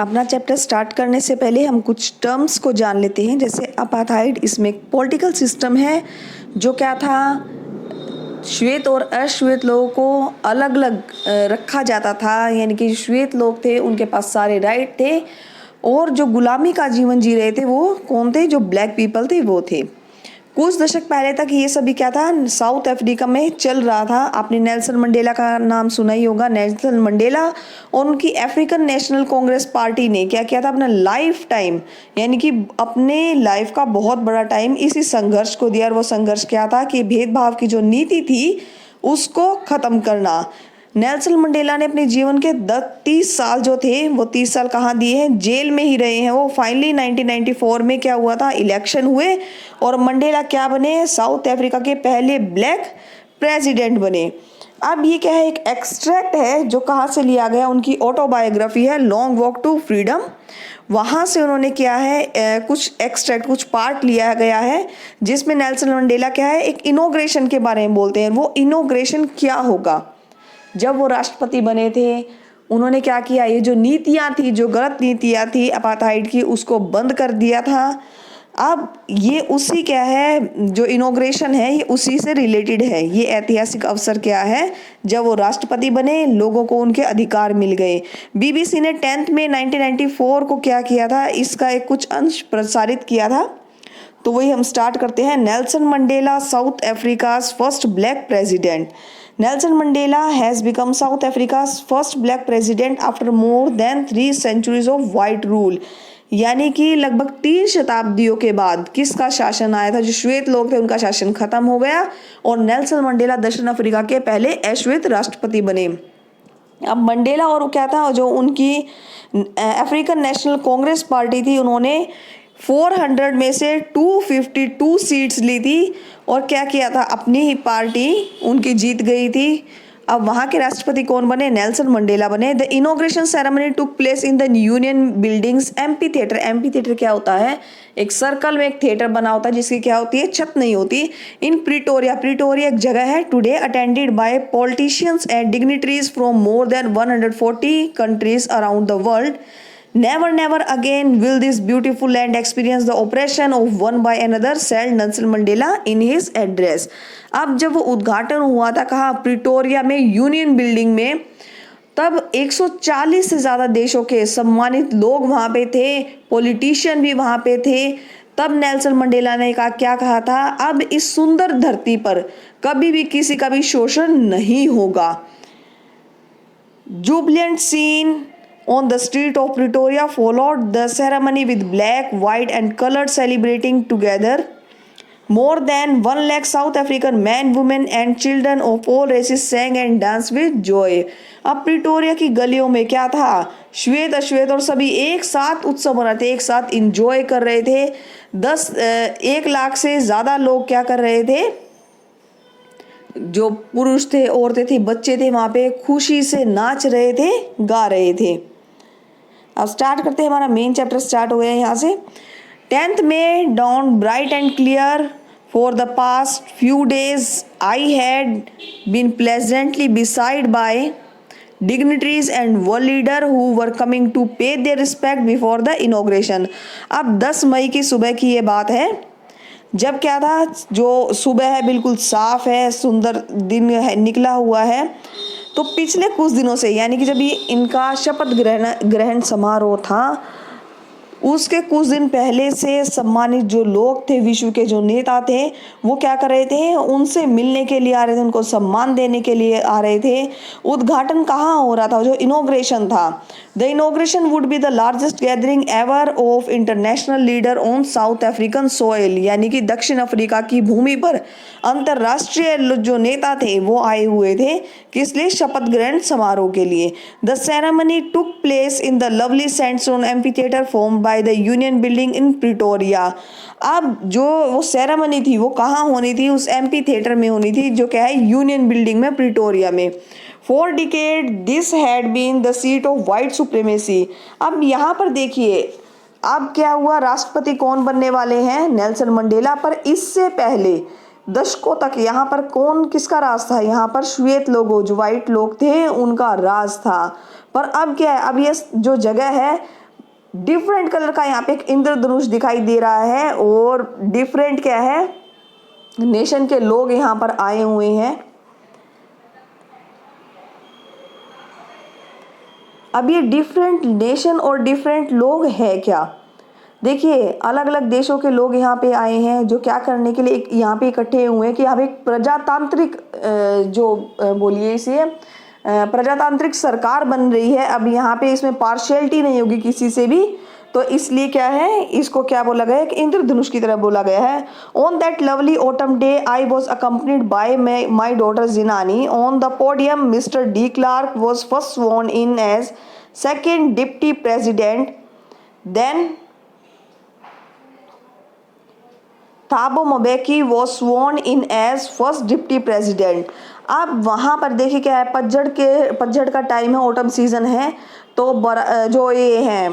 अपना chapter start करने से पहले हम कुछ टर्म्स को जान लेते हैं। जैसे अपार्थाइड, इसमें एक पॉलिटिकल सिस्टम है जो क्या था, श्वेत और अश्वेत लोगों को अलग अलग रखा जाता था। यानी कि श्वेत लोग थे, उनके पास सारे राइट थे, और जो गुलामी का जीवन जी रहे थे वो कौन थे, जो ब्लैक पीपल थे वो थे। कुछ दशक पहले तक ये सभी क्या था, साउथ अफ्रीका में चल रहा था। आपने नेल्सन मंडेला का नाम सुना ही होगा। नेल्सन मंडेला और उनकी अफ्रीकन नेशनल कांग्रेस पार्टी ने क्या किया था, अपना लाइफ टाइम यानी कि अपने लाइफ का बहुत बड़ा टाइम इसी संघर्ष को दिया। और वो संघर्ष क्या था कि भेदभाव की जो नीति थी उसको खत्म करना। नेल्सन मंडेला ने अपने जीवन के 30 साल जो थे वो 30 साल कहाँ दिए हैं, जेल में ही रहे हैं। वो फाइनली 1994 में क्या हुआ था, इलेक्शन हुए और मंडेला क्या बने, साउथ अफ्रीका के पहले ब्लैक प्रेसिडेंट बने। अब ये क्या है, एक एक्सट्रैक्ट है जो कहाँ से लिया गया, उनकी ऑटोबायोग्राफी है लॉन्ग वॉक टू फ्रीडम। वहाँ से उन्होंने क्या है, कुछ एक्सट्रैक्ट, कुछ पार्ट लिया गया है जिसमें नेल्सन मंडेला क्या है, एक इनॉग्रेशन के बारे में बोलते हैं। वो इनॉग्रेशन क्या होगा, जब वो राष्ट्रपति बने थे उन्होंने क्या किया, ये जो नीतियां थी, जो गलत नीतियां थी अपार्थाइड की, उसको बंद कर दिया था। अब ये उसी क्या है, जो इनॉग्रेशन है ये उसी से रिलेटेड है। ये ऐतिहासिक अवसर क्या है, जब वो राष्ट्रपति बने, लोगों को उनके अधिकार मिल गए। बीबीसी ने 10 मई 1994 को क्या किया था, इसका एक कुछ अंश प्रसारित किया था। तो वही हम स्टार्ट करते हैं। Nelson Mandela, South Africa's first black president. Nelson Mandela has become South Africa's first black president after more than 3 centuries of white rule। यानी कि लगभग 3 शताब्दियों के बाद किसका शासन आया था, जो श्वेत लोग थे उनका शासन खत्म हो गया और नेल्सन मंडेला दक्षिण अफ्रीका के पहले अश्वेत राष्ट्रपति बने। अब मंडेला और क्या था, जो उनकी अफ्रीकन नेशनल कांग्रेस पार्टी थी, उन्होंने 400 में से 252 सीट्स ली थी और क्या किया था, अपनी ही पार्टी उनकी जीत गई थी। अब वहाँ के राष्ट्रपति कौन बने, नेल्सन मंडेला बने। The inauguration ceremony took place in the union buildings amphi theatre. Amphi theatre क्या होता है, एक सर्कल में एक थिएटर बना होता है जिसकी क्या होती है, छत नहीं होती। इन प्रिटोरिया, प्रिटोरिया एक जगह है, today attended by politicians and dignitaries from more than 140 countries around the world. Never, never again will this beautiful land experience the oppression of one by another, said Nelson Mandela in his address। अब जब वो उद्घाटन हुआ था कहाँ, Pretoria में, union building में, तब 140 से ज़्यादा देशों के सम्मानित लोग वहाँ पे थे, पॉलिटिशियन भी वहाँ पे थे। तब नेल्सन मंडेला ने कहा, क्या कहा था, अब इस सुंदर धरती पर कभी भी किसी का भी शोषण नहीं होगा। Jubilant scene on the street of Pretoria followed the ceremony with black, white and colored celebrating together। More than 1 lakh South African men, women and children of all races sang and danced with joy। अब Pretoria की गलियों में क्या था, श्वेत अश्वेत और सभी एक साथ उत्सव मनाते, एक साथ इंजॉय कर रहे थे। 1 लाख से ज़्यादा लोग क्या कर रहे थे, जो पुरुष थे, औरतें थी, बच्चे थे, वहाँ पे खुशी से नाच रहे थे, गा रहे थे। अब स्टार्ट करते हैं, हमारा मेन चैप्टर स्टार्ट हो गया है यहाँ से। 10th May dawned bright and clear। For the past few days I had been pleasantly beside by dignitaries and world leader who were coming to pay their respect before the inauguration। अब 10 मई की सुबह की ये बात है, जब क्या था, जो सुबह है बिल्कुल साफ है, सुंदर दिन है, निकला हुआ है। तो पिछले कुछ दिनों से, यानी कि जब ये इनका शपथ ग्रहण समारोह था, उसके कुछ दिन पहले से सम्मानित जो लोग थे, विश्व के जो नेता थे, वो क्या कर रहे थे, उनसे मिलने के लिए आ रहे थे, उनको सम्मान देने के लिए आ रहे थे। उद्घाटन कहाँ हो रहा था, जो इनॉग्रेशन था। The inauguration would be the largest gathering ever of international leader on south African soil. यानी कि दक्षिण अफ्रीका की भूमि पर अंतर्राष्ट्रीय जो नेता थे वो आए हुए थे, किस लिए, शपथ ग्रहण समारोह के लिए। The ceremony took place in the lovely sandstone amphitheatre formed by the union building in Pretoria. अब जो वो सेरेमनी थी वो कहाँ होनी थी, उस एम्पी थिएटर में होनी थी, जो क्या है, यूनियन बिल्डिंग में, प्रिटोरिया में। For decade this had been the seat of white supremacy। अब यहाँ पर देखिए, अब क्या हुआ, राष्ट्रपति कौन बनने वाले हैं, नेल्सन मंडेला। पर इससे पहले दशकों तक यहाँ पर कौन, किसका राज था, यहाँ पर श्वेत लोगों, जो वाइट लोग थे, उनका राज था। पर अब क्या है, अब ये जो जगह है डिफरेंट कलर का यहाँ पे एक इंद्रधनुष दिखाई दे रहा है और डिफरेंट क्या है, नेशन के लोग यहाँ पर आए हुए हैं। अब ये डिफरेंट नेशन और डिफरेंट लोग हैं क्या, देखिए अलग अलग देशों के लोग यहाँ पे आए हैं जो क्या करने के लिए यहाँ पे इकट्ठे हुए हैं कि यहाँ पे एक प्रजातांत्रिक बोलिए इसे प्रजातांत्रिक सरकार बन रही है। अब यहाँ पे इसमें पार्शियलिटी नहीं होगी किसी से भी, तो इसलिए क्या है, इसको क्या बोला गया है कि इंद्रधनुष की तरह बोला गया है। On that lovely autumn day I was accompanied by my daughter Zenani on the podium Mr de Klerk was first sworn in as second deputy president, then Thabo Mbeki was sworn in as first deputy president. अब वहाँ पर देखिए क्या है, पतझड़ का time है, autumn season है, तो जो ये है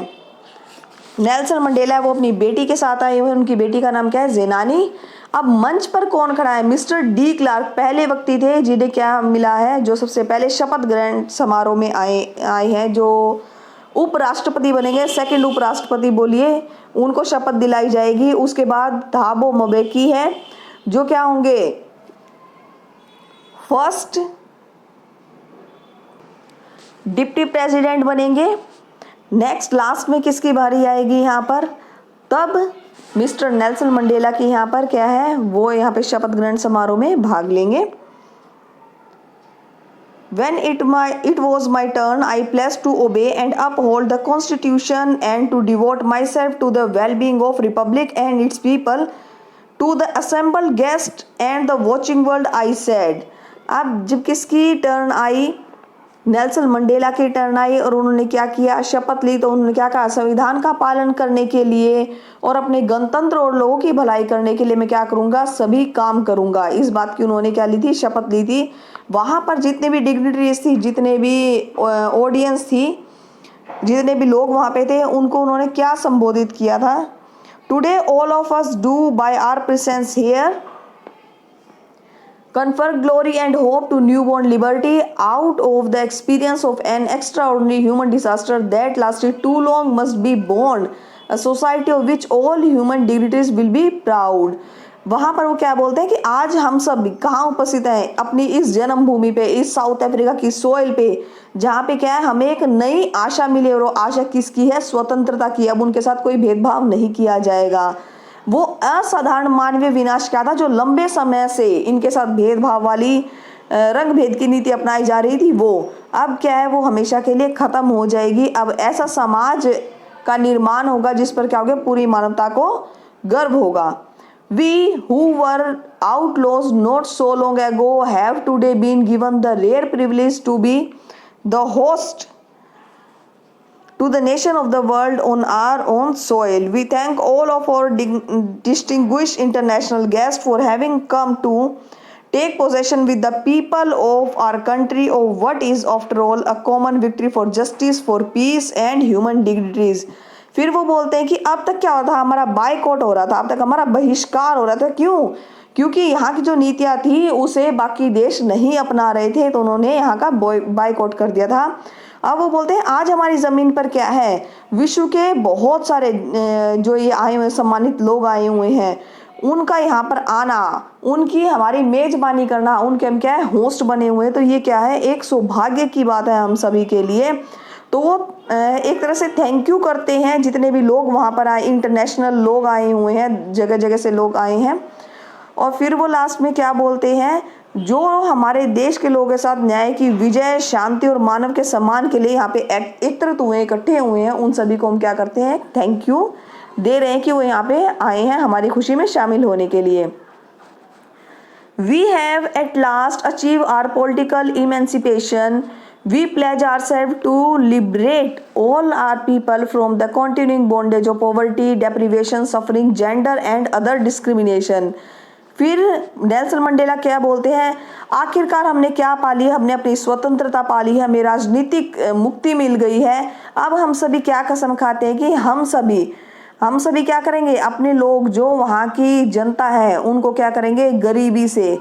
नेल्सन मंडेला है वो अपनी बेटी के साथ आए हुए हैं। उनकी बेटी का नाम क्या है, जेनानी। अब मंच पर कौन खड़ा है, मिस्टर डी क्लार्क पहले व्यक्ति थे जिन्हें क्या मिला है, जो सबसे पहले शपथ ग्रहण समारोह में आए हैं, जो उपराष्ट्रपति बनेंगे, सेकंड उपराष्ट्रपति बोलिए, उनको शपथ दिलाई जाएगी। उसके बाद थाबो मोबेकी है जो क्या होंगे, फर्स्ट डिप्टी प्रेसिडेंट बनेंगे। नेक्स्ट लास्ट में किसकी बारी आएगी यहाँ पर, तब मिस्टर नेल्सन मंडेला की यहाँ पर क्या है, वो यहाँ पे शपथ ग्रहण समारोह में भाग लेंगे। When it was my turn, I pledged to obey and uphold the Constitution and to devote myself to the well-being of Republic and its people. To the assembled guests and the watching world, I said. अब जब किसकी turn I, Nelson Mandela की turn I और उन्होंने क्या किया, शपथ ली, तो उन्होंने क्या कहा, संविधान का पालन करने के लिए और अपने गणतंत्र और लोगों की भलाई करने के लिए मैं क्या करूंगा, सभी काम करूंगा। इस बात की उन्होंने क्या ली थी, शपथ ली थी। वहाँ पर जितने भी डिग्निटरीज थी, जितने भी ऑडियंस थी, जितने भी लोग वहाँ पे थे, उनको उन्होंने क्या संबोधित किया था, today all of us do by our presence here confer glory and hope to newborn liberty out of the experience of an extraordinary human disaster that lasted too long must be born a society of which all human dignities will be proud। वहाँ पर वो क्या बोलते हैं कि आज हम सब कहाँ उपस्थित हैं, अपनी इस जन्मभूमि पे, इस साउथ अफ्रीका की सोइल पे, जहाँ पे क्या है, हमें एक नई आशा मिली और वो आशा किसकी है, स्वतंत्रता की। अब उनके साथ कोई भेदभाव नहीं किया जाएगा। वो असाधारण मानवीय विनाश क्या था, जो लंबे समय से इनके साथ भेदभाव वाली रंग भेद की नीति अपनाई जा रही थी, वो अब क्या है, वो हमेशा के लिए खत्म हो जाएगी। अब ऐसा समाज का निर्माण होगा जिस पर क्या होगा, पूरी मानवता को गर्व होगा। We who were outlaws not so long ago have today been given the rare privilege to be the host to the nation of the world on our own soil. We thank all of our distinguished international guests for having come to take possession with the people of our country of what is after all a common victory for justice, for peace and human dignities। फिर वो बोलते हैं कि अब तक क्या होता था, हमारा बायकॉट हो रहा था, अब तक हमारा बहिष्कार हो रहा था। क्यों? क्योंकि यहाँ की जो नीतियाँ थी उसे बाकी देश नहीं अपना रहे थे, तो उन्होंने यहाँ का बायकॉट कर दिया था। अब वो बोलते हैं आज हमारी ज़मीन पर क्या है, विश्व के बहुत सारे जो ये आए हुए सम्मानित लोग आए हुए हैं, उनका यहाँ पर आना, उनकी हमारी मेज़बानी करना, उनके हम क्या है, होस्ट बने हुए हैं, तो ये क्या है, एक सौभाग्य की बात है हम सभी के लिए। तो वो एक तरह से थैंक यू करते हैं जितने भी लोग वहाँ पर आए, इंटरनेशनल लोग आए हुए हैं, जगह जगह से लोग आए हैं। और फिर वो लास्ट में क्या बोलते हैं, जो हमारे देश के लोगों के साथ न्याय की विजय, शांति और मानव के सम्मान के लिए यहाँ पे एकत्रित हुए, इकट्ठे हुए हैं, उन सभी को हम क्या करते हैं, थैंक यू दे रहे हैं कि वो यहाँ पे आए हैं हमारी खुशी में शामिल होने के लिए। We have at last achieved our political emancipation. We pledge ourselves to liberate all our people from the continuing bondage of poverty, deprivation, suffering, gender and other discrimination। फिर नेल्सन मंडेला क्या बोलते हैं, आखिरकार हमने क्या पा लिया, हमने अपनी स्वतंत्रता पा ली है, हमें राजनीतिक मुक्ति मिल गई है। अब हम सभी क्या कसम खाते हैं कि हम सभी क्या करेंगे, अपने लोग जो वहाँ की जनता है उनको क्या करेंगे, गरीबी से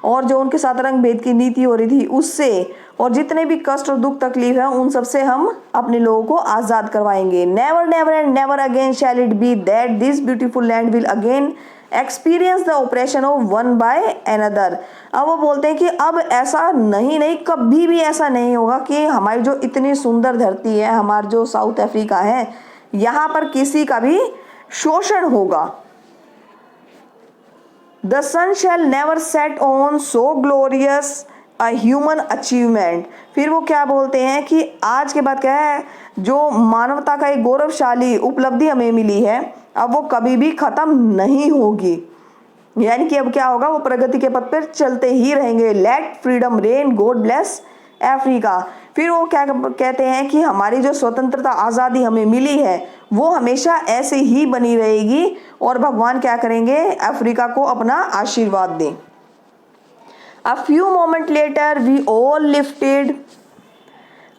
और जो उनके साथ रंग भेद की नीति हो रही थी उससे, और जितने भी कष्ट और दुख तकलीफ है उन सब से हम अपने लोगों को आज़ाद करवाएंगे। Never never and never again shall it be that this beautiful land will again experience the oppression of one by another. अब वो बोलते हैं कि अब ऐसा नहीं कभी भी ऐसा नहीं होगा कि हमारी जो इतनी सुंदर धरती है, हमारा जो साउथ अफ्रीका है, यहाँ पर किसी का भी शोषण होगा। The sun shall never set on so glorious a human achievement. फिर वो क्या बोलते हैं कि आज के बाद क्या है, जो मानवता का एक गौरवशाली उपलब्धि हमें मिली है अब वो कभी भी खत्म नहीं होगी। यानी कि अब क्या होगा, वो प्रगति के पथ पर चलते ही रहेंगे। Let freedom reign, God bless Africa. फिर वो क्या कहते हैं कि हमारी जो स्वतंत्रता आज़ादी हमें मिली है वो हमेशा ऐसे ही बनी रहेगी और भगवान क्या करेंगे, अफ्रीका को अपना आशीर्वाद दें। A few moments later, we all lifted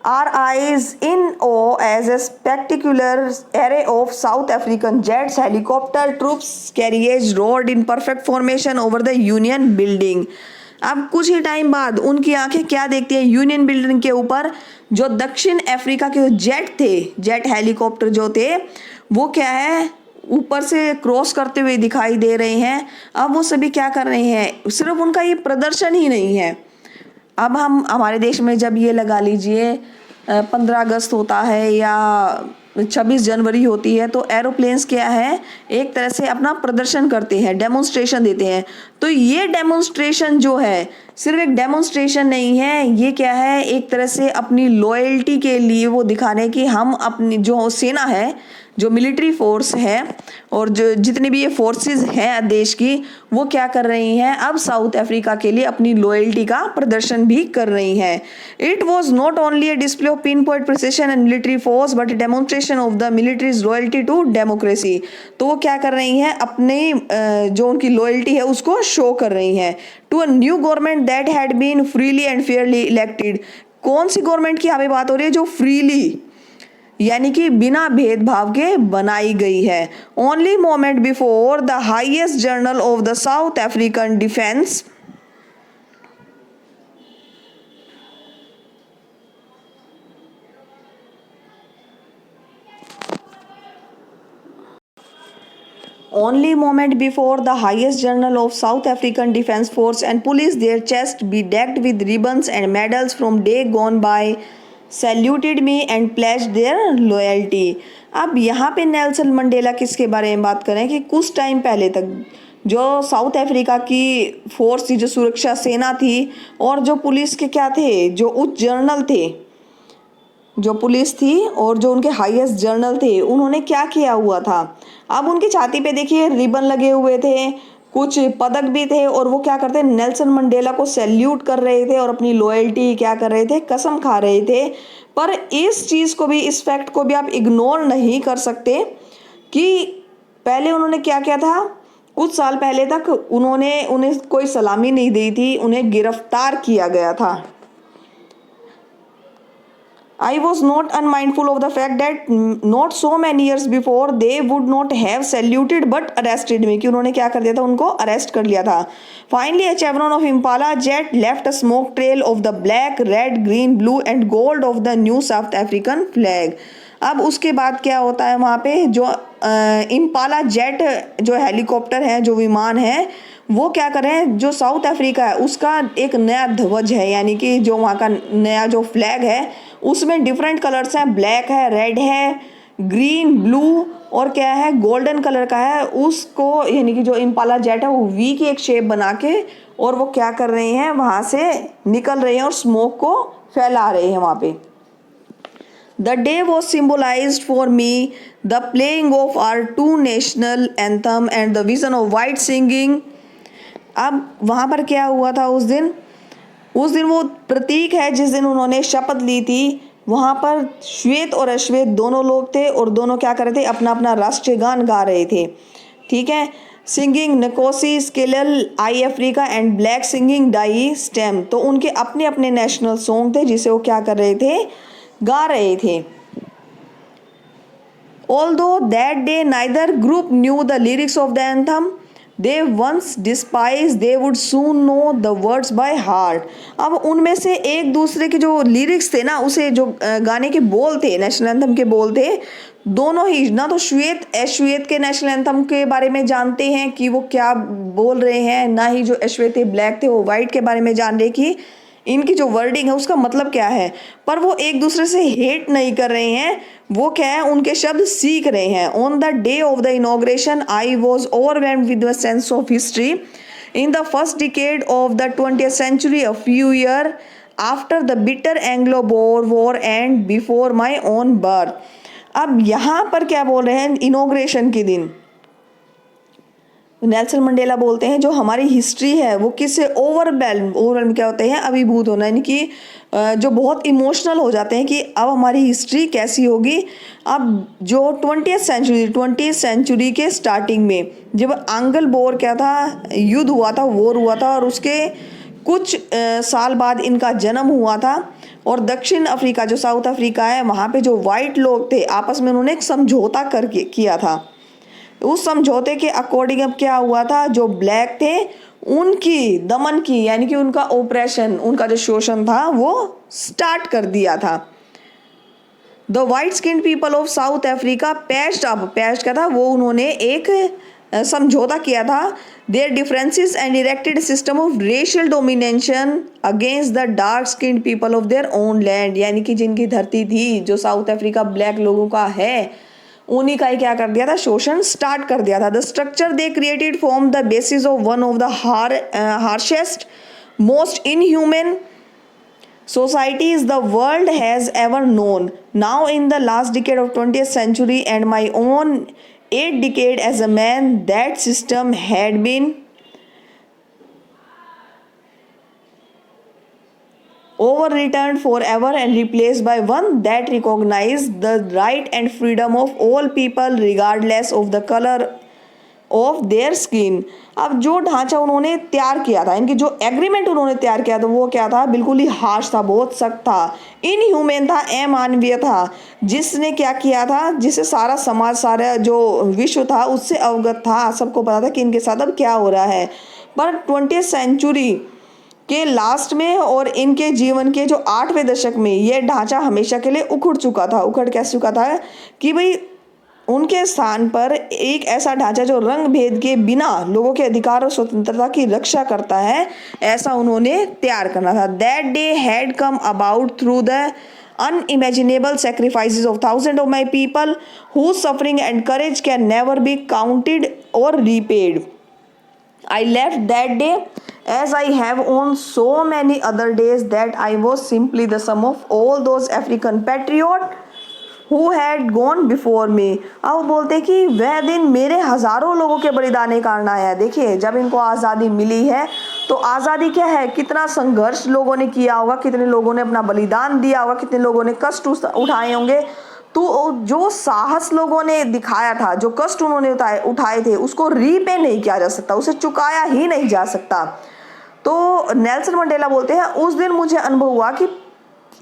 our eyes in awe as a spectacular array of South African jets, helicopter, troops, carriages roared in perfect formation over the Union Building. अब कुछ ही time बाद उनकी आंखें क्या देखती हैं, union building के ऊपर जो दक्षिण अफ्रीका के जेट थे, जेट हेलीकॉप्टर जो थे वो क्या है ऊपर से क्रॉस करते हुए दिखाई दे रहे हैं। अब वो सभी क्या कर रहे हैं, सिर्फ उनका ये प्रदर्शन ही नहीं है। अब हम हमारे देश में जब ये लगा लीजिए 15 अगस्त होता है या 26 जनवरी होती है तो एरोप्लेन्स क्या है एक तरह से अपना प्रदर्शन करते हैं, डेमोन्स्ट्रेशन देते हैं। तो ये डेमोन्स्ट्रेशन जो है सिर्फ एक डेमोन्स्ट्रेशन नहीं है, ये क्या है एक तरह से अपनी लॉयल्टी के लिए वो दिखाने की हम अपनी जो सेना है, जो मिलिट्री फोर्स है और जो जितनी भी ये फोर्सेस हैं देश की, वो क्या कर रही हैं अब साउथ अफ्रीका के लिए अपनी लॉयल्टी का प्रदर्शन भी कर रही हैं। It was not only a display of pinpoint precision and military force but demonstration of the military's loyalty to democracy. तो वो क्या कर रही हैं, अपने जो उनकी लॉयल्टी है उसको शो कर रही हैं to a new government that had been freely and fairly elected. कौन सी गवर्नमेंट की हमें बात हो रही है, जो फ्रीली यानी कि बिना भेदभाव के बनाई गई है। Only moment before the highest journal of the south African defence Only moment before the highest journal of South African Defence Force and police their chest bedecked with ribbons and medals from day gone by saluted me and pledged their loyalty। अब यहाँ पे Nelson Mandela किसके बारे में बात करें कि कुछ टाइम पहले तक जो साउथ अफ्रीका की फोर्स थी, जो सुरक्षा सेना थी और जो पुलिस के क्या थे, जो उच्च जनरल थे, जो पुलिस थी और जो उनके हाईएस्ट जनरल थे, उन्होंने क्या किया हुआ था। अब उनकी छाती पे देखिए रिबन लगे हुए थे, कुछ पदक भी थे और वो क्या करते, नेल्सन मंडेला को सैल्यूट कर रहे थे और अपनी लॉयल्टी क्या कर रहे थे, कसम खा रहे थे। पर इस चीज़ को भी, इस फैक्ट को भी आप इग्नोर नहीं कर सकते कि पहले उन्होंने क्या किया था, कुछ साल पहले तक उन्हें कोई सलामी नहीं दी थी, उन्हें गिरफ्तार किया गया था। I was not unmindful of the fact that not so many years before they would not have saluted but arrested me, कि उन्होंने क्या कर दिया था, उनको अरेस्ट कर लिया था। Finally, a chevron of Impala jet left a smoke trail of the black, red, green, blue and gold of the new South African flag। अब उसके बाद क्या होता है, वहाँ पे जो इम्पाला जेट जो हेलीकॉप्टर है, जो विमान है, वो क्या कर रहे हैं, जो साउथ अफ्रीका है उसका एक नया ध्वज है, यानी कि जो वहाँ का नया जो फ्लैग है उसमें डिफरेंट कलर्स हैं, ब्लैक है, रेड है, ग्रीन, ब्लू और क्या है, गोल्डन कलर का है। उसको यानी कि जो इम्पाला जेट है वो वी की एक शेप बना के और वो क्या कर रहे हैं, वहाँ से निकल रहे हैं और स्मोक को फैला रहे हैं वहाँ पे। The day was symbolized for me the playing of our two national anthem and the vision of white singing। अब वहाँ पर क्या हुआ था उस दिन वो प्रतीक है जिस दिन उन्होंने शपथ ली थी। वहाँ पर श्वेत और अश्वेत दोनों लोग थे और दोनों क्या कर रहे थे, अपना अपना राष्ट्रीय गान गा रहे थे। ठीक है, singing Nkosi Sikelel' iAfrika and black singing Die Stem. तो उनके अपने अपने नेशनल सॉन्ग थे जिसे वो क्या कर रहे थे, गा रहे थे। Although that day neither group knew the lyrics of the anthem, they once despised, they would soon know the words by heart. अब उनमें से एक दूसरे के जो लिरिक्स थे ना, उसे जो गाने के बोल थे, नेशनल एंथम के बोल थे, दोनों ही ना तो श्वेत अश्वेत के नेशनल एंथम के बारे में जानते हैं कि वो क्या बोल रहे हैं, ना ही जो अश्वेत थे ब्लैक थे वो वाइट के बारे में जान रहे कि इनकी जो वर्डिंग है उसका मतलब क्या है। पर वो एक दूसरे से हेट नहीं कर रहे हैं, वो क्या है उनके शब्द सीख रहे हैं। On the day of the inauguration I was overwhelmed with the sense of history in the first decade of the 20th century, a few years after the bitter Anglo-Boer war and before my own birth. अब यहाँ पर क्या बोल रहे हैं, inauguration के दिन Nelson Mandela बोलते हैं जो हमारी हिस्ट्री है वो किससे ओवरवेल्म क्या होते हैं, अभिभूत होना, यानी कि जो बहुत इमोशनल हो जाते हैं कि अब हमारी हिस्ट्री कैसी होगी। अब जो 20th सेंचुरी के स्टार्टिंग में जब आंग्ल बोर क्या था, युद्ध हुआ था, वॉर हुआ था, और उसके कुछ साल बाद इनका जन्म हुआ था। और दक्षिण अफ्रीका जो साउथ अफ्रीका है वहाँ पे जो वाइट लोग थे आपस में उन्होंने एक समझौता करके किया था। उस समझौते के अकॉर्डिंग अब क्या हुआ था, जो ब्लैक थे उनकी दमन की, यानी कि उनका ऑपरेशन, उनका जो शोषण था वो स्टार्ट कर दिया था। The white skin people of south Africa patched क्या था, वो उन्होंने एक समझौता किया था। There differences and erected system of racial domination against the dark skin people of their own land, यानी कि जिनकी धरती थी जो साउथ अफ्रीका ब्लैक लोगों का है, उन्हीं का ही क्या कर दिया था, शोषण स्टार्ट कर दिया था। The structure they created form the basis of one of the harshest most inhuman societies the world has ever known. Now in the last decade of 20th century and my own 8th decade as a man, that system had been overturned forever and replaced by one that recognized the right and freedom of all people regardless of the color of their skin. अब जो ढांचा उन्होंने तैयार किया था, इनकी जो agreement उन्होंने तैयार किया था वो क्या था, बिल्कुल ही हार्श था, बहुत सख्त था, इनह्यूमन था, अमानवीय था, जिसने क्या किया था, जिससे सारा समाज, सारा जो विश्व था उससे अवगत था, सबको पता था कि इनके साथ अब क्या हो रहा है। पर 20th सेंचुरी के लास्ट में और इनके जीवन के जो 8वें दशक में ये ढांचा हमेशा के लिए उखड़ चुका था। उखड़ कैसे चुका था कि भाई उनके स्थान पर एक ऐसा ढांचा जो रंग भेद के बिना लोगों के अधिकार और स्वतंत्रता की रक्षा करता है, ऐसा उन्होंने तैयार करना था। That day had come about through the unimaginable sacrifices of thousands of my people whose suffering and courage can never be counted or repaid. I left that day as I have on so many other days that I was simply the sum of all those African patriots who had gone before me. अब बोलते कि वह दिन मेरे हज़ारों लोगों के बलिदान के कारण आया है। देखिए जब इनको आज़ादी मिली है तो आज़ादी क्या है, कितना संघर्ष लोगों ने किया होगा, कितने लोगों ने अपना बलिदान दिया होगा, कितने लोगों ने कष्ट उठाए होंगे। तो जो साहस लोगों ने दिखाया था, जो कष्ट उन्होंने उठाए थे, उसको रीपे नहीं किया जा सकता, उसे चुकाया ही नहीं जा सकता। तो नेल्सन मंडेला बोलते हैं उस दिन मुझे अनुभव हुआ कि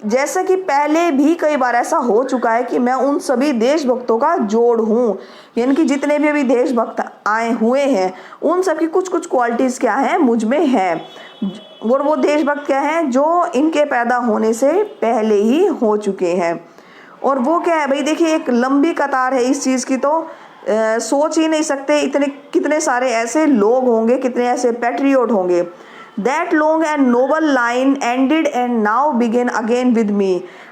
जैसा कि पहले भी कई बार ऐसा हो चुका है कि मैं उन सभी देशभक्तों का जोड़ हूँ, यानी कि जितने भी अभी देशभक्त आए हुए हैं उन सब की कुछ कुछ क्वालिटीज़ क्या हैं, मुझ में हैं। और वो देशभक्त क्या हैं, जो इनके पैदा होने से पहले ही हो चुके हैं। और वो क्या है भाई, देखिए एक लंबी कतार है इस चीज़ की, तो सोच ही नहीं सकते इतने कितने सारे ऐसे लोग होंगे, कितने ऐसे पैट्रियोट होंगे। That long and noble line ended and now begin again with me.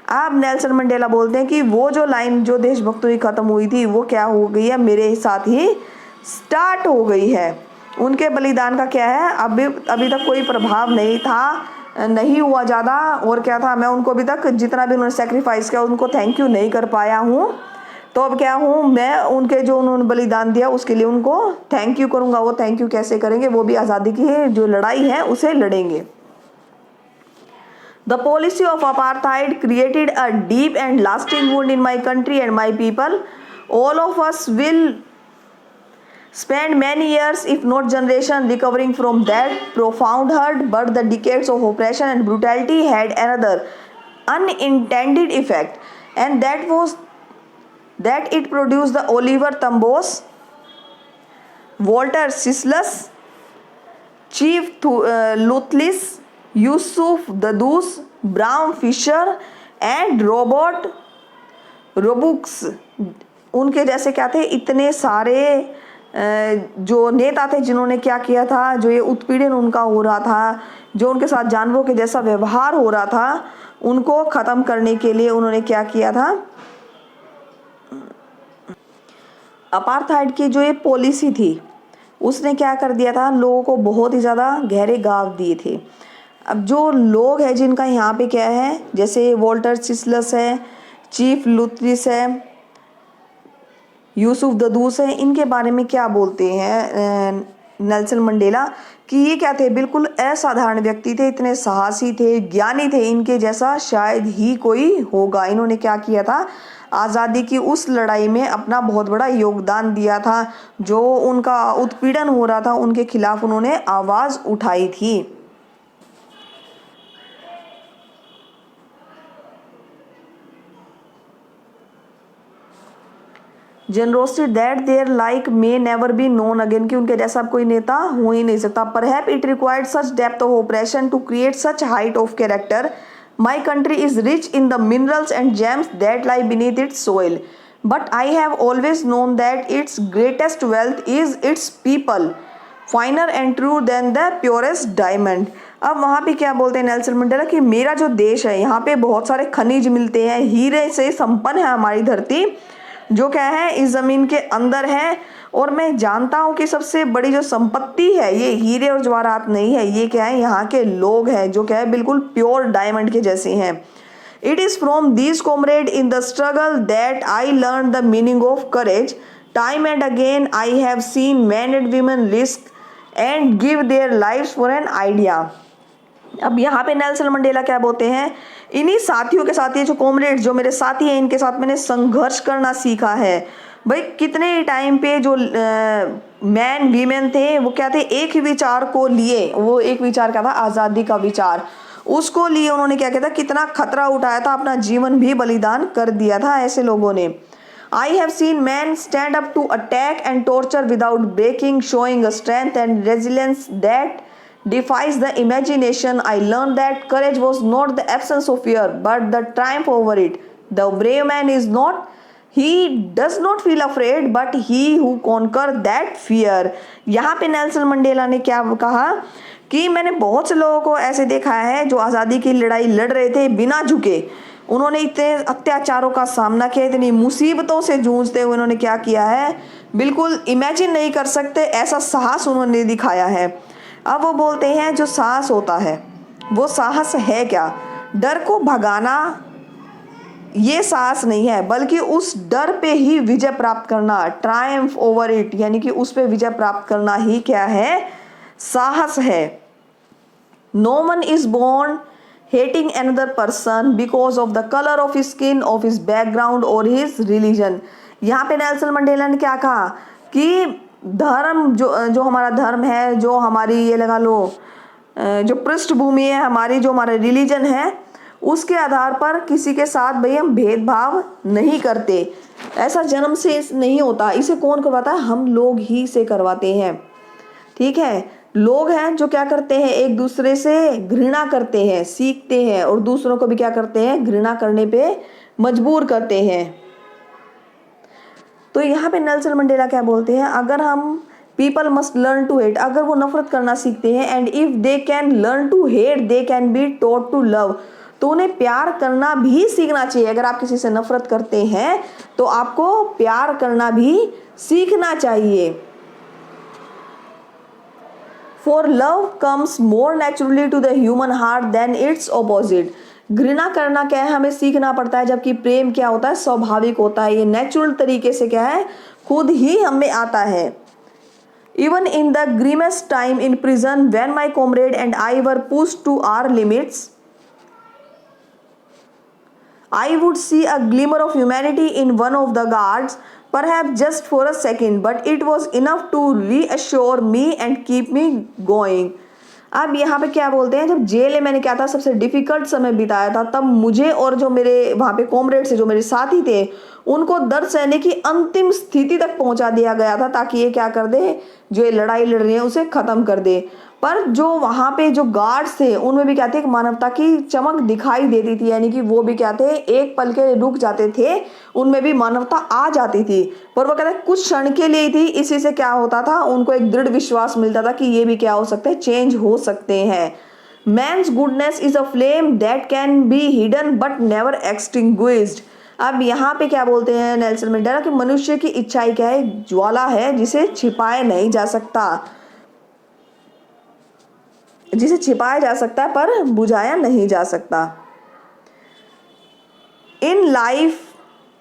अब नेल्सन मंडेला बोलते हैं कि वो जो लाइन जो देशभक्तों की ख़त्म हुई थी वो क्या हो गई है, मेरे साथ ही स्टार्ट हो गई है। उनके बलिदान का क्या है, अभी तक कोई प्रभाव नहीं था, नहीं हुआ ज़्यादा, और क्या था, मैं उनको अभी तक जितना भी उन्होंने सेक्रीफाइस किया उनको थैंक यू नहीं कर पाया हूँ। तो अब क्या हूँ मैं, उनके जो उन्होंने बलिदान दिया उसके लिए उनको थैंक यू करूँगा। वो थैंक यू कैसे करेंगे, वो भी आज़ादी की जो लड़ाई है उसे लड़ेंगे। The policy of apartheid created a deep and lasting wound in my country and my people. All of us will spend many years, if not generation, recovering from that profound hurt, but the decades of oppression and brutality had another unintended effect, and that was that it produced the Oliver Tambo's Walter Sisulus, chief Luthulis, Yusuf Dadoos, Bram Fischer and Robert Sobukwes. उनके जैसे क्या थे, इतने सारे जो नेता थे जिन्होंने क्या किया था, जो ये उत्पीड़न उनका हो रहा था, जो उनके साथ जानवरों के जैसा व्यवहार हो रहा था, उनको ख़त्म करने के लिए उन्होंने क्या किया था, अपार्थाइड की जो ये पॉलिसी थी उसने क्या कर दिया था, लोगों को बहुत ही ज़्यादा गहरे घाव दिए थे। अब जो लोग हैं जिनका यहाँ पे क्या है, जैसे वॉल्टर सिसलस है, चीफ लुथलिस है, यूसुफ ददूस है, इनके बारे में क्या बोलते हैं नेल्सन मंडेला कि ये क्या थे, बिल्कुल असाधारण व्यक्ति थे, इतने साहसी थे, ज्ञानी थे, इनके जैसा शायद ही कोई होगा। इन्होंने क्या किया था, आज़ादी की उस लड़ाई में अपना बहुत बड़ा योगदान दिया था। जो उनका उत्पीड़न हो रहा था उनके खिलाफ उन्होंने आवाज़ उठाई थी। Generosity that their like may never be known again, कि उनके जैसा कोई नेता हो ही नहीं सकता। Perhaps it required such depth of oppression to create such height of character. My country is rich in the minerals and gems that lie beneath its soil, but I have always known that its greatest wealth is its people, finer and true than the purest diamond. अब वहाँ पे क्या बोलते हैं Nelson Mandela कि मेरा जो देश है यहाँ पे बहुत सारे खनिज मिलते हैं, हीरे से संपन्न है हमारी धरती, जो क्या है इस ज़मीन के अंदर है, और मैं जानता हूँ कि सबसे बड़ी जो संपत्ति है ये हीरे और जवाहरात नहीं है, ये क्या है, यहाँ के लोग हैं जो क्या है बिल्कुल प्योर डायमंड के जैसे हैं। It is from these comrade in the struggle that I learn the meaning of courage. Time and again I have seen man and women risk and give their lives for an idea. अब यहाँ पे Nelson Mandela क्या बोलते हैं, इन्हीं साथियों के साथ, ये जो कॉमरेड्स जो मेरे साथी हैं इनके साथ मैंने संघर्ष करना सीखा है। भाई कितने टाइम पे जो मैन वीमेन थे वो क्या थे, एक ही विचार को लिए, वो एक विचार क्या था, आज़ादी का विचार, उसको लिए उन्होंने क्या किया था, कितना खतरा उठाया था, अपना जीवन भी बलिदान कर दिया था ऐसे लोगों ने। I have seen man stand up to attack and torture without breaking, showing a strength and resilience that defies the imagination. I learned that courage was not the absence of fear but the triumph over it. The brave man is not he does not feel afraid but he who conquer that fear. यहाँ पे Nelson Mandela ने क्या कहा कि मैंने बहुत से लोगों को ऐसे देखा है जो आज़ादी की लड़ाई लड़ रहे थे बिना झुके, उन्होंने इतने अत्याचारों का सामना किया, इतनी मुसीबतों से जूझते हुए उन्होंने क्या किया है, बिल्कुल इमेजिन नहीं कर सकते ऐसा साहस उन्होंने दिखाया है। अब वो बोलते हैं जो साहस होता है वो साहस है क्या, डर को भगाना ये साहस नहीं है बल्कि उस डर पे ही विजय प्राप्त करना, ट्रायम्फ ओवर इट, यानी कि उस पे विजय प्राप्त करना ही क्या है, साहस है। No one is born hating another person because of the color of his skin, of his background or his religion। यहाँ पे नेल्सन मंडेला ने क्या कहा कि धर्म जो हमारा धर्म है, जो हमारी ये लगा लो जो पृष्ठभूमि है हमारी, जो हमारा रिलीजन है, उसके आधार पर किसी के साथ भाई हम भेदभाव नहीं करते। ऐसा जन्म से नहीं होता, इसे कौन करवाता है, हम लोग ही से करवाते हैं। ठीक है, लोग हैं जो क्या करते हैं, एक दूसरे से घृणा करते हैं, सीखते हैं और दूसरों को भी क्या करते हैं, घृणा करने पे मजबूर करते हैं। तो यहाँ पे नेल्सन मंडेला क्या बोलते हैं, अगर हम people must learn to hate, अगर वो नफरत करना सीखते हैं, and if they can learn to hate they can be taught to love, तो उन्हें प्यार करना भी सीखना चाहिए। अगर आप किसी से नफरत करते हैं तो आपको प्यार करना भी सीखना चाहिए। For love comes more naturally to the human heart than its opposite. घृणा करना क्या है, हमें सीखना पड़ता है, जबकि प्रेम क्या होता है, स्वाभाविक होता है, ये नेचुरल तरीके से क्या है, खुद ही हमें आता है। Even in the grimmest time in prison when my comrade and I were pushed to our limits, I would see a glimmer of humanity in one of the guards, perhaps just for a second, but it was enough to reassure me and keep me going। अब यहाँ पे क्या बोलते हैं, जब jail में मैंने क्या था, सबसे डिफिकल्ट समय बिताया था, तब मुझे और जो मेरे वहाँ पे कॉमरेड से जो मेरे साथी थे उनको दर्द सहने की अंतिम स्थिति तक पहुँचा दिया गया था, ताकि ये क्या कर दे, जो ये लड़ाई लड़ रही है उसे ख़त्म कर दे। पर जो वहाँ पे जो गार्ड्स थे उनमें भी क्या थे, एक मानवता की चमक दिखाई देती थी, यानी कि वो भी क्या थे, एक पल के रुक जाते थे, उनमें भी मानवता आ जाती थी। पर वो कहते हैं कुछ क्षण के लिए थी, इसी से क्या होता था, उनको एक दृढ़ विश्वास मिलता था कि ये भी क्या हो सकता है, चेंज हो सकते हैं। Man's goodness is a flame that can be hidden but never extinguished. अब यहाँ पे क्या बोलते हैं नेल्सन मंडेला कि मनुष्य की इच्छाई क्या है, ज्वाला है जिसे छिपाया नहीं जा सकता, जिसे छिपाया जा सकता है पर बुझाया नहीं जा सकता। In life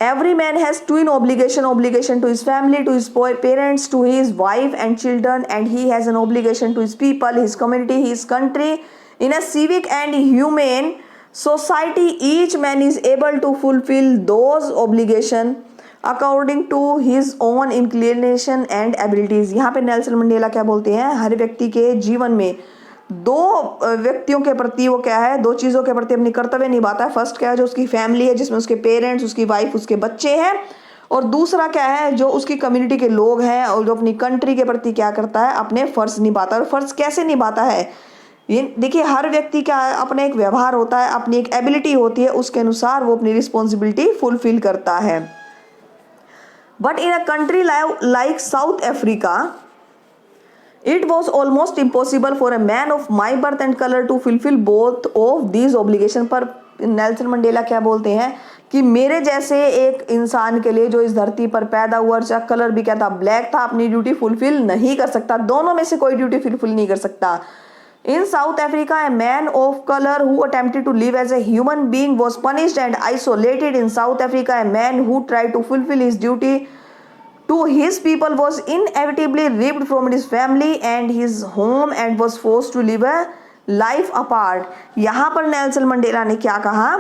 every man has twin obligation to his family, to his parents, to his wife and children, and he has an obligation to his people, his community, his country. In a civic and humane society, each man is able to fulfill those obligations according to his own inclination and abilities. यहाँ पे Nelson Mandela क्या बोलते हैं, हर व्यक्ति के जीवन में दो व्यक्तियों के प्रति वो क्या है, दो चीज़ों के प्रति अपनी कर्तव्य निभाता है। फर्स्ट क्या है, जो उसकी फैमिली है जिसमें उसके पेरेंट्स, उसकी वाइफ, उसके बच्चे हैं, और दूसरा क्या है, जो उसकी कम्युनिटी के लोग हैं, और जो अपनी कंट्री के प्रति क्या करता है, अपने फ़र्ज निभाता है। और फ़र्ज कैसे निभाता है, ये देखिए, हर व्यक्ति का अपना एक व्यवहार होता है, अपनी एक एबिलिटी होती है, उसके अनुसार वो अपनी रिस्पॉन्सिबिलिटी फुलफिल करता है। But in a country like south Africa, it was almost impossible for a man of my birth and color to fulfill both of these obligations। पर नेल्सन मंडेला क्या बोलते हैं कि मेरे जैसे एक इंसान के लिए जो इस धरती पर पैदा हुआ, और चाहे कलर भी क्या था, ब्लैक था, अपनी ड्यूटी फुलफिल नहीं कर सकता, दोनों में से कोई ड्यूटी फुलफिल नहीं कर सकता। In South Africa, a man of color who attempted to live as a human being was punished and isolated. In South Africa, a man who tried to fulfill his duty to his people was inevitably ripped from his family and his home and was forced to live a life apart। यहाँ पर Nelson Mandela ने क्या कहा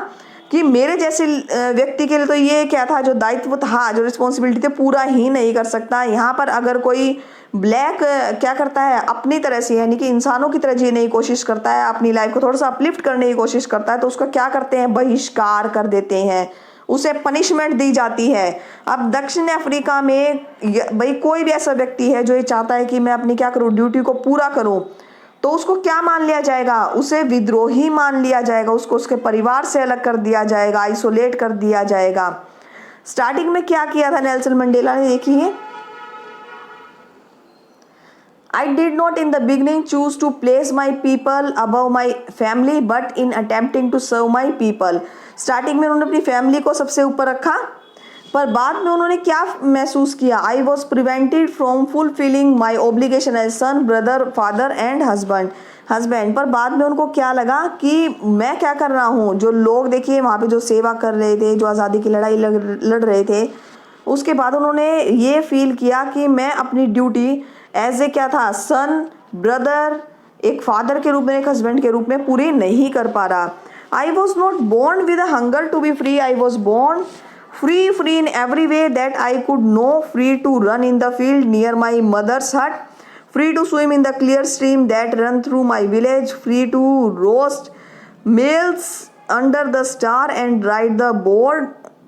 कि मेरे जैसे व्यक्ति के लिए तो ये क्या था, जो दायित्व था, जो रिस्पॉन्सिबिलिटी थी, पूरा ही नहीं कर सकता। यहाँ पर अगर कोई ब्लैक क्या करता है, अपनी तरह से, यानी कि इंसानों की तरह जीने की कोशिश करता है, अपनी लाइफ को थोड़ा सा अपलिफ्ट करने की कोशिश करता है, तो उसका क्या करते हैं, बहिष्कार कर देते हैं, उसे पनिशमेंट दी जाती है। अब दक्षिण अफ्रीका में भाई कोई भी ऐसा व्यक्ति है जो ये चाहता है कि मैं अपनी क्या करूं, ड्यूटी को पूरा करूं, तो उसको क्या मान लिया जाएगा, उसे विद्रोही मान लिया जाएगा, उसको उसके परिवार से अलग कर दिया जाएगा, आइसोलेट कर दिया जाएगा। स्टार्टिंग में क्या किया था नेल्सन मंडेला ने, देखिए, I did not in the beginning choose to place my people above my family, but in attempting to serve my people। Starting में उन्होंने अपनी फैमिली को सबसे ऊपर रखा, पर बाद में उन्होंने क्या महसूस किया, I was prevented from fulfilling my obligation as son, brother, father and husband। पर बाद में उनको क्या लगा कि मैं क्या कर रहा हूँ, जो लोग देखिए वहाँ पे जो सेवा कर रहे थे, जो आज़ादी की लड़ाई लड़ रहे थे, उसके बाद उन्होंने ये फील किया कि मैं अपनी ड्यूटी एज ए क्या था, सन, ब्रदर, एक फादर के रूप में, एक हस्बैंड के रूप में पूरी नहीं कर पा रहा। I was not born with a hunger to be free, I was born free in every way that I could know, free to run in the field near my mother's hut, free to swim in the clear stream that run through my village, free to roast mealies under the star and ride the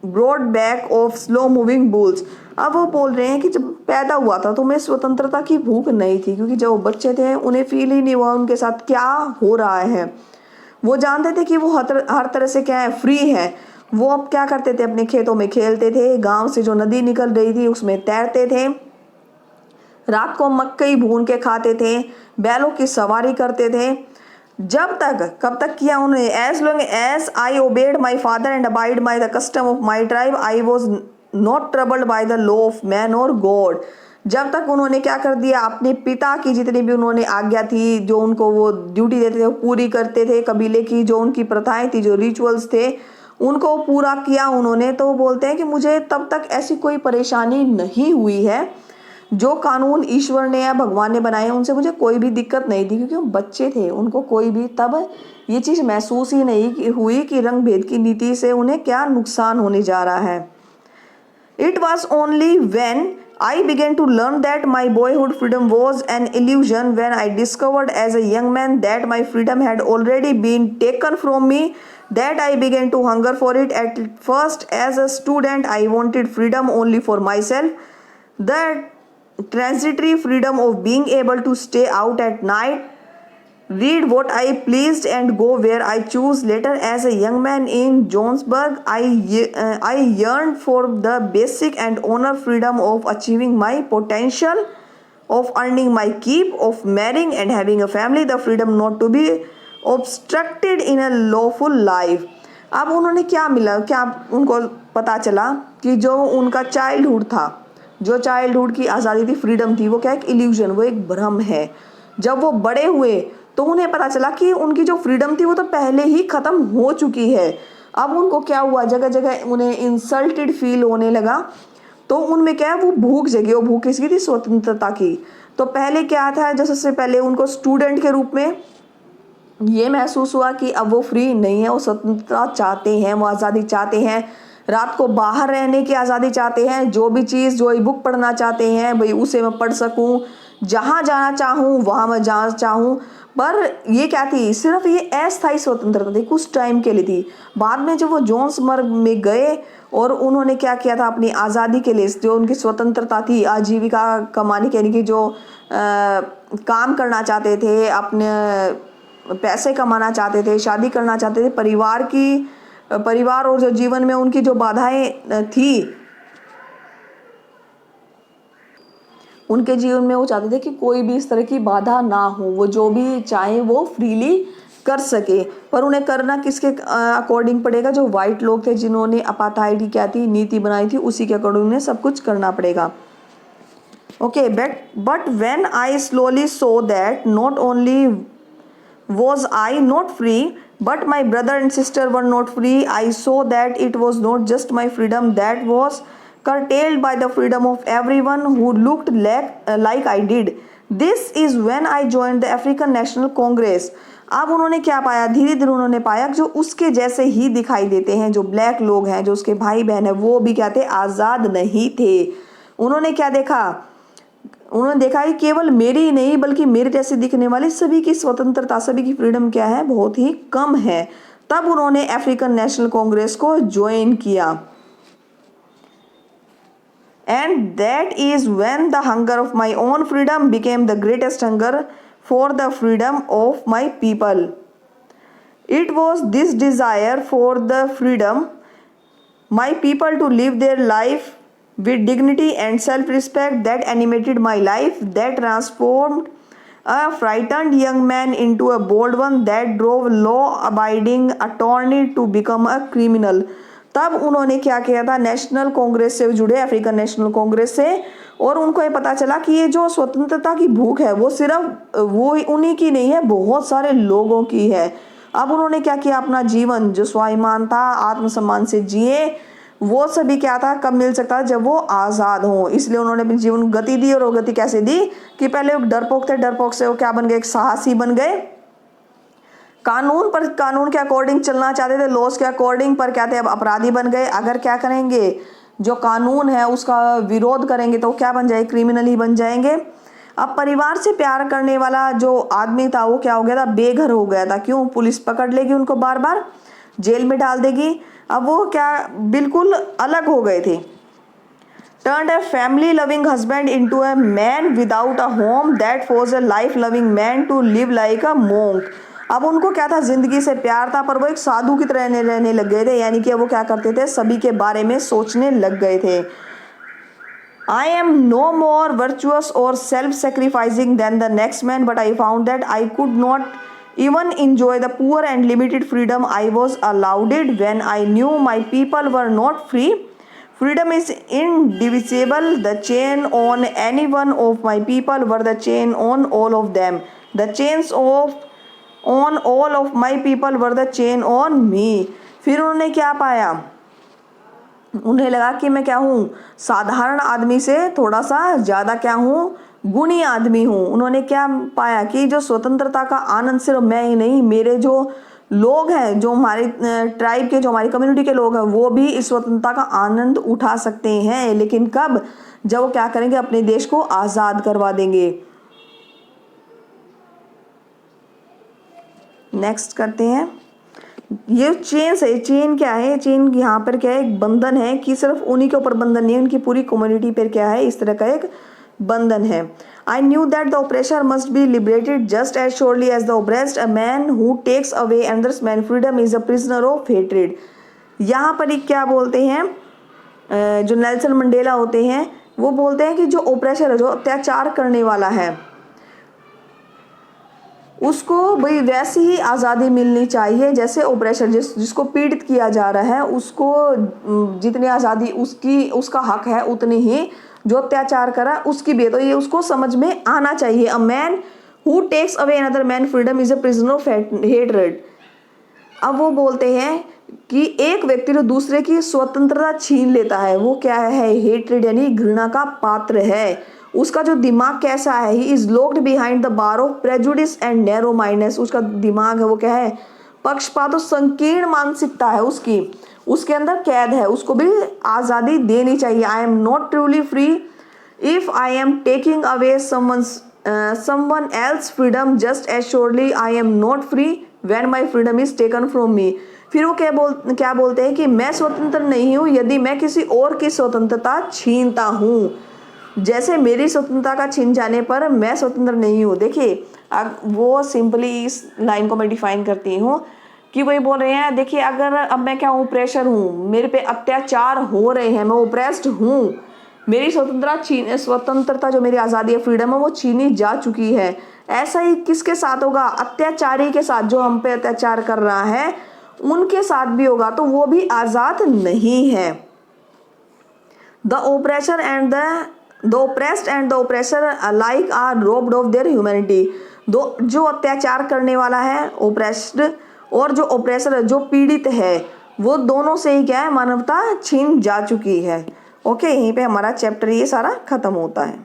broad back of slow moving bulls. अब वो बोल रहे हैं कि जब पैदा हुआ था तो मैं स्वतंत्रता की भूख नहीं थी, क्योंकि जब वो बच्चे थे उन्हें फील ही नहीं हुआ उनके साथ क्या हो रहा है। वो जानते थे कि वो हर तरह से क्या है, फ्री है। वो अब क्या करते थे, अपने खेतों में खेलते थे, गांव से जो नदी निकल रही थी उसमें तैरते थे, रात को मकई भून के खाते थे, बैलों की सवारी करते थे। कब तक किया उन्होंने, as long as I obeyed my father and abide my the custom of my tribe, I was not troubled by the law of man और गॉड। जब तक उन्होंने क्या कर दिया, अपने पिता की जितनी भी उन्होंने आज्ञा थी, जो उनको वो ड्यूटी देते थे, वो पूरी करते थे, कबीले की जो उनकी प्रथाएं थी, जो रिचुअल्स थे, उनको पूरा किया उन्होंने। तो वो बोलते हैं कि मुझे तब तक ऐसी कोई परेशानी नहीं हुई है, जो कानून ईश्वर ने या भगवान ने बनाए उनसे मुझे कोई भी दिक्कत नहीं थी, क्योंकि वो बच्चे थे, उनको कोई भी तब ये चीज़ महसूस ही नहीं हुई कि रंग भेद की नीति से उन्हें क्या नुकसान होने जा रहा है। It was only when I began to learn that my boyhood freedom was an illusion, when I discovered as a young man that my freedom had already been taken from me, that I began to hunger for it. At first, as a student, I wanted freedom only for myself. That transitory freedom of being able to stay out at night, read what I pleased and go where I choose. Later, as a young man in Johannesburg, I yearned for the basic and honor freedom of achieving my potential, of earning my keep, of marrying and having a family, the freedom not to be obstructed in a lawful life. अब उन्होंने क्या मिला, क्या उनको पता चला कि जो उनका चाइल्डहुड था, जो चाइल्डहुड की आज़ादी थी, फ्रीडम थी, वो क्या एक इल्यूजन, वो एक भ्रम है। जब वो बड़े हुए तो उन्हें पता चला कि उनकी जो फ्रीडम थी वो तो पहले ही ख़त्म हो चुकी है। अब उनको क्या हुआ, जगह जगह उन्हें इंसल्टेड फील होने लगा। तो उनमें क्या है, वो भूख जगी। वो भूख किसकी थी? स्वतंत्रता की। तो पहले क्या था, जो सबसे पहले उनको स्टूडेंट के रूप में ये महसूस हुआ कि अब वो फ्री नहीं है, वो स्वतंत्रता चाहते हैं, वो आज़ादी चाहते हैं, रात को बाहर रहने की आज़ादी चाहते हैं, जो भी चीज़, जो बुक पढ़ना चाहते हैं भाई उसे मैं पढ़ सकूं, जहाँ जाना चाहूँ वहाँ मैं जा चाहूँ। पर ये क्या थी, सिर्फ ये अस्थायी स्वतंत्रता थी, कुछ टाइम के लिए थी। बाद में जब वो जोहान्सबर्ग में गए और उन्होंने क्या किया था, अपनी आज़ादी के लिए, जो उनकी स्वतंत्रता थी, आजीविका कमाने के लिए, जो काम करना चाहते थे, अपने पैसे कमाना चाहते थे, शादी करना चाहते थे, परिवार और जो जीवन में उनकी जो बाधाएं थी, उनके जीवन में वो चाहते थे कि कोई भी इस तरह की बाधा ना हो, वो जो भी चाहे वो फ्रीली कर सके। पर उन्हें करना किसके अकॉर्डिंग पड़ेगा? जो वाइट लोग थे, जिन्होंने अपार्थाइड की क्या थी, नीति बनाई थी, उसी के अकॉर्डिंग उन्हें सब कुछ करना पड़ेगा। Okay, but when I slowly so that not only was I not free, but my brother and sister were not free, I saw that it was not just my freedom that was curtailed by the freedom of everyone who looked like I did. This is when I joined the African National Congress. अब उन्होंने क्या पाया, धीरे धीरे उन्होंने पाया जो उसके जैसे ही दिखाई देते हैं, जो ब्लैक लोग हैं, जो उसके भाई बहन है, वो भी क्या थे, आज़ाद नहीं थे। उन्होंने क्या देखा, उन्होंने देखा कि केवल मेरी ही नहीं बल्कि मेरे जैसे दिखने वाले सभी की स्वतंत्रता, सभी की फ्रीडम क्या है, बहुत ही कम है। तब उन्होंने अफ्रीकन नेशनल कांग्रेस को ज्वाइन किया। And that is when the hunger of my own freedom became the greatest hunger for the freedom of my people. It was this desire for the freedom my people to live their life with dignity and self-respect that animated my life, that transformed a frightened young man into a bold one, that drove law-abiding attorney to become a criminal. तब उन्होंने क्या किया था, national Congress से जुड़े, African national Congress से, और उनको ये पता चला कि ये जो स्वतंत्रता की भूख है वो सिर्फ वो उन्हीं की नहीं है, बहुत सारे लोगों की है। अब उन्होंने क्या किया, अपना जीवन जो स्वाभिमान था, आत्मसम्मान से जिए। वो सभी क्या था, कब मिल सकता है, जब वो आज़ाद हो। इसलिए उन्होंने अपने जीवन को गति दी, और वो गति कैसे दी कि पहले वो डरपोक थे, डरपोक से वो क्या बन गए, एक साहसी बन गए। कानून के अकॉर्डिंग चलना चाहते थे, लॉस के अकॉर्डिंग, पर क्या थे, अब अपराधी बन गए। अगर क्या करेंगे, जो कानून है उसका विरोध करेंगे तो क्या बन जाए, क्रिमिनल ही बन जाएंगे। अब परिवार से प्यार करने वाला जो आदमी था वो क्या हो गया था, बेघर हो गया था। क्यों? पुलिस पकड़ लेगी उनको, बार बार जेल में डाल देगी। अब वो क्या, बिल्कुल अलग हो गए थे। Turned a family loving husband into a man without a home that forced a life loving man to live like a monk. अब उनको क्या था, जिंदगी से प्यार था, पर वो एक साधु की तरह रहने लग गए थे। यानी कि वो क्या करते थे, सभी के बारे में सोचने लग गए थे। I am no more virtuous or self-sacrificing than the next man, but I found that I could not even enjoy the poor and limited freedom I was allowed when I knew my people were not free. Freedom is indivisible. The chain on any one of my people were the chain on all of them. The chains on all of my people were the chain on me. फिर उन्होंने क्या पाया, उन्हें लगा कि मैं क्या हूँ, साधारण आदमी से थोड़ा सा ज़्यादा क्या हूँ, गुणी आदमी हूँ। उन्होंने क्या पाया कि जो स्वतंत्रता का आनंद सिर्फ मैं ही नहीं, मेरे जो लोग हैं, जो हमारे ट्राइब के, जो हमारी कम्युनिटी के लोग हैं, वो भी इस स्वतंत्रता का आनंद उठा सकते हैं। लेकिन कब? जब वो क्या करेंगे, अपने देश को आज़ाद करवा देंगे। नेक्स्ट करते हैं, ये चेन है। चेन क्या है, चेन यहाँ पर क्या है, एक बंधन है कि सिर्फ उन्हीं के ऊपर बंधन नहीं है, उनकी पूरी कम्युनिटी पर क्या है, इस तरह का एक बंधन है। I knew that the oppressor must be liberated just as surely as the oppressed. A man who takes away another's man freedom is a prisoner of hatred. यहाँ पर ही क्या बोलते हैं, जो नेल्सन मंडेला होते हैं वो बोलते हैं कि जो ऑपरेसर है, जो अत्याचार करने वाला है, उसको भाई वैसी ही आज़ादी मिलनी चाहिए जैसे ऑपरेसर जिसको पीड़ित किया जा रहा है उसको जितनी आज़ादी उसका हक है उतनी ही जो अत्याचार करा उसकी भी। तो ये उसको समझ में आना चाहिए। A man who takes away another man freedom is a prisoner of hatred. अब वो बोलते हैं कि एक व्यक्ति जो दूसरे की स्वतंत्रता छीन लेता है वो क्या है, हेट्रेड यानी घृणा का पात्र है। उसका जो दिमाग कैसा है, he is locked behind the bar of prejudice and narrow mindness. उसका दिमाग है वो क्या है, पक्षपात और संकीर्ण मानसिकता है उसकी, उसके अंदर कैद है, उसको भी आज़ादी देनी चाहिए। I am not truly free if I am taking away someone else freedom just as surely I am not free when my freedom is taken from me। फिर वो क्या बोलते हैं कि मैं स्वतंत्र नहीं हूँ यदि मैं किसी और की स्वतंत्रता छीनता हूँ, जैसे मेरी स्वतंत्रता का छीन जाने पर मैं स्वतंत्र नहीं हूँ। देखिए अब वो सिंपली इस लाइन को मैं डिफाइन करती हूँ कि वही बोल रहे हैं, देखिए अगर अब मैं क्या हूँ, प्रेशर हूँ, मेरे पे अत्याचार हो रहे हैं, मैं ओप्रेस्ड हूँ, मेरी स्वतंत्रता जो मेरी आज़ादी है, फ्रीडम है, वो छीनी जा चुकी है। ऐसा ही किसके साथ होगा, अत्याचारी के साथ, जो हम पे अत्याचार कर रहा है उनके साथ भी होगा, तो वो भी आज़ाद नहीं है। The oppressor and the oppressed and the oppressor alike are robbed of their humanity. जो अत्याचार करने वाला है ओप्रेस्ड, और जो ओप्रेसर है जो पीड़ित है, वो दोनों से ही क्या है, मानवता छीन जा चुकी है। ओके, यहीं पे हमारा चैप्टर ये सारा खत्म होता है।